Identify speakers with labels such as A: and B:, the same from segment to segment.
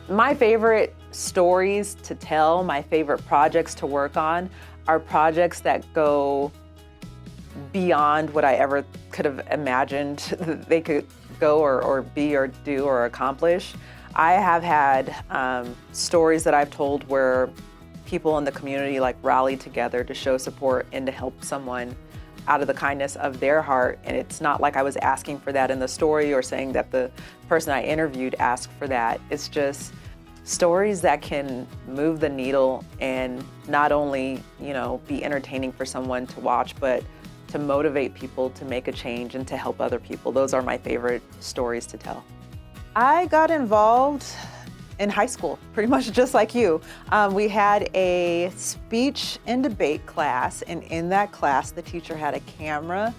A: My favorite stories to tell, my favorite projects to work on are projects that go beyond what I ever could have imagined they could go or be or do or accomplish. I have had stories that I've told where people in the community like rally together to show support and to help someone out of the kindness of their heart. And it's not like I was asking for that in the story or saying that the person I interviewed asked for that. It's just stories that can move the needle and not only, be entertaining for someone to watch, but to motivate people to make a change and to help other people. Those are my favorite stories to tell. I got involved in high school, pretty much just like you. We had a speech and debate class, and in that class, the teacher had a camera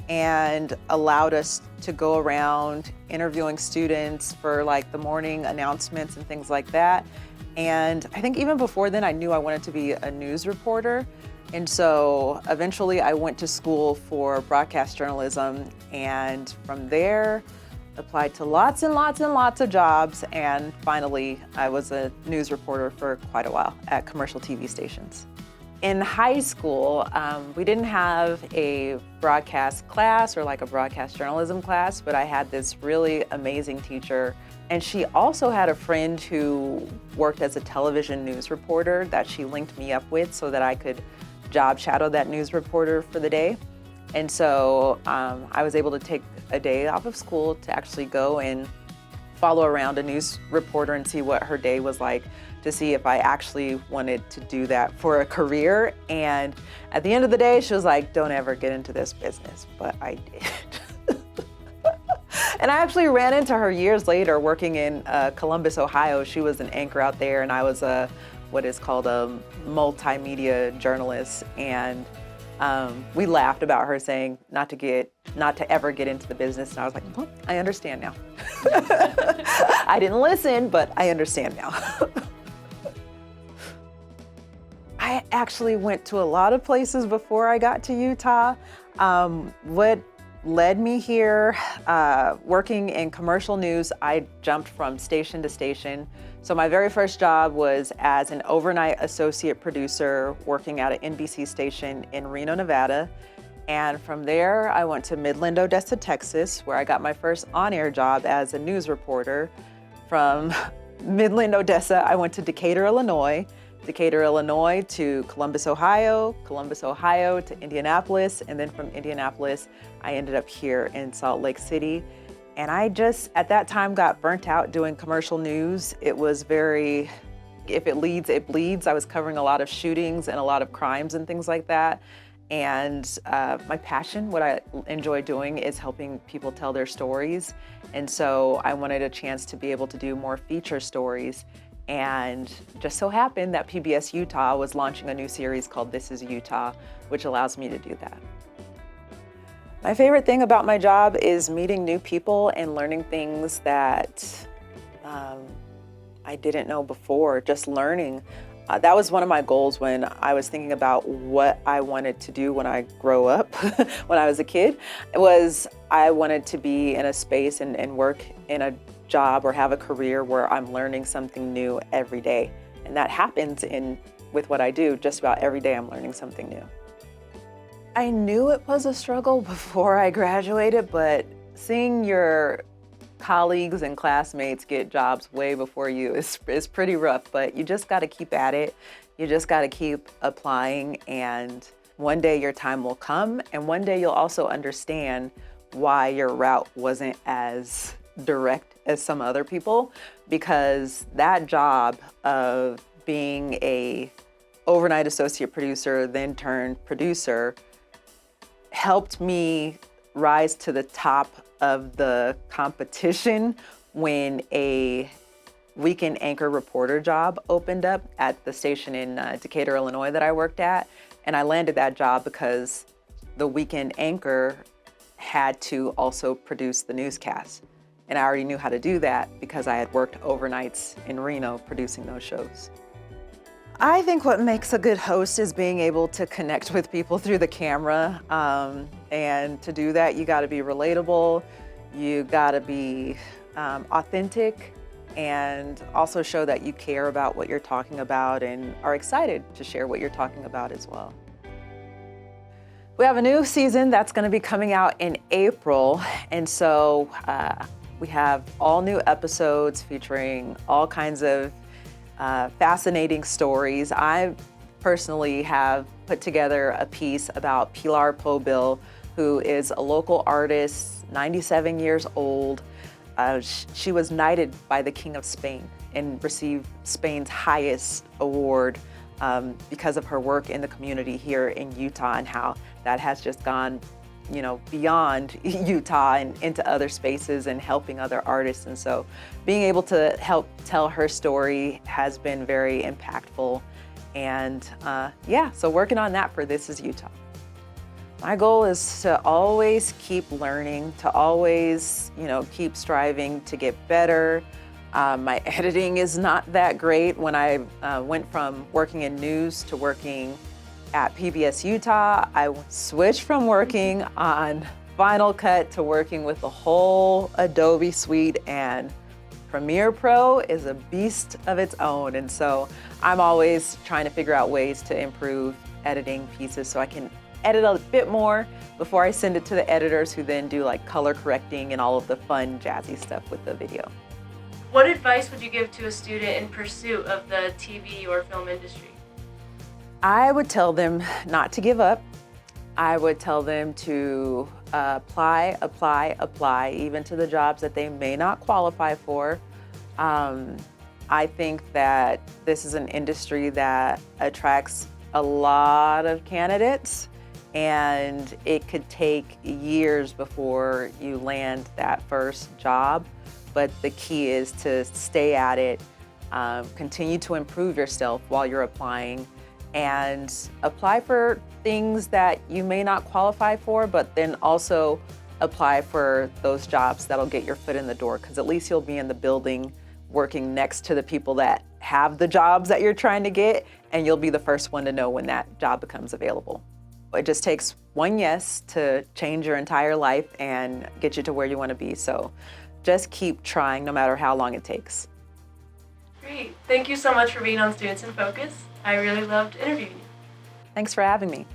A: and allowed us to go around interviewing students for like the morning announcements and things like that. And I think even before then, I knew I wanted to be a news reporter. And so eventually I went to school for broadcast journalism, and from there, applied to lots and lots and lots of jobs, and finally I was a news reporter for quite a while at commercial TV stations. In high school, we didn't have a broadcast class or like a broadcast journalism class, but I had this really amazing teacher, and she also had a friend who worked as a television news reporter that she linked me up with so that I could job shadow that news reporter for the day. And so I was able to take a day off of school to actually go and follow around a news reporter and see what her day was like, to see if I actually wanted to do that for a career. And at the end of the day, she was like, don't ever get into this business, but I did. And I actually ran into her years later working in Columbus, Ohio. She was an anchor out there, and I was what is called a multimedia journalist. And we laughed about her saying not to ever get into the business. And I was like, well, I understand now. I didn't listen, but I understand now. I actually went to a lot of places before I got to Utah. What led me here, working in commercial news, I jumped from station to station. So my very first job was as an overnight associate producer working at an NBC station in Reno, Nevada. And from there, I went to Midland, Odessa, Texas, where I got my first on-air job as a news reporter. From Midland, Odessa, I went to Decatur, Illinois to Columbus, Ohio to Indianapolis, and then from Indianapolis, I ended up here in Salt Lake City. And I just, at that time, got burnt out doing commercial news. It was very, if it leads, it bleeds. I was covering a lot of shootings and a lot of crimes and things like that. And my passion, what I enjoy doing, is helping people tell their stories. And so I wanted a chance to be able to do more feature stories. And just so happened that PBS Utah was launching a new series called This is Utah, which allows me to do that. My favorite thing about my job is meeting new people and learning things that I didn't know before, just learning. That was one of my goals when I was thinking about what I wanted to do when I grow up, when I was a kid. I wanted to be in a space and work in a job or have a career where I'm learning something new every day. And that happens with what I do. Just about every day I'm learning something new. I knew it was a struggle before I graduated, but seeing your colleagues and classmates get jobs way before you is pretty rough, but you just got to keep at it. You just got to keep applying, and one day your time will come, and one day you'll also understand why your route wasn't as direct as some other people, because that job of being a overnight associate producer, then turned producer, helped me rise to the top of the competition when a weekend anchor reporter job opened up at the station in Decatur, Illinois that I worked at. And I landed that job because the weekend anchor had to also produce the newscast. And I already knew how to do that because I had worked overnights in Reno producing those shows. I think what makes a good host is being able to connect with people through the camera. And to do that, you gotta be relatable, you gotta be authentic, and also show that you care about what you're talking about and are excited to share what you're talking about as well. We have a new season that's going to be coming out in April, and so we have all new episodes featuring all kinds of fascinating stories. I personally have put together a piece about Pilar Pobil, who is a local artist, 97 years old. She was knighted by the King of Spain and received Spain's highest award because of her work in the community here in Utah, and how that has just gone, beyond Utah and into other spaces and helping other artists. And so being able to help tell her story has been very impactful. And so working on that for This Is Utah. My goal is to always keep learning, to always, keep striving to get better. My editing is not that great. When I went from working in news to working at PBS Utah, I switched from working on Final Cut to working with the whole Adobe suite, and Premiere Pro is a beast of its own. And so I'm always trying to figure out ways to improve editing pieces so I can edit a bit more before I send it to the editors, who then do like color correcting and all of the fun jazzy stuff with the video.
B: What advice would you give to a student in pursuit of the TV or film industry?
A: I would tell them not to give up. I would tell them to apply, even to the jobs that they may not qualify for. I think that this is an industry that attracts a lot of candidates, and it could take years before you land that first job. But the key is to stay at it, continue to improve yourself while you're applying, and apply for things that you may not qualify for, but then also apply for those jobs that'll get your foot in the door, because at least you'll be in the building working next to the people that have the jobs that you're trying to get, and you'll be the first one to know when that job becomes available. It just takes one yes to change your entire life and get you to where you want to be. So just keep trying no matter how long it takes.
B: Great. Thank you so much for being on Students in Focus. I really loved interviewing you.
A: Thanks for having me.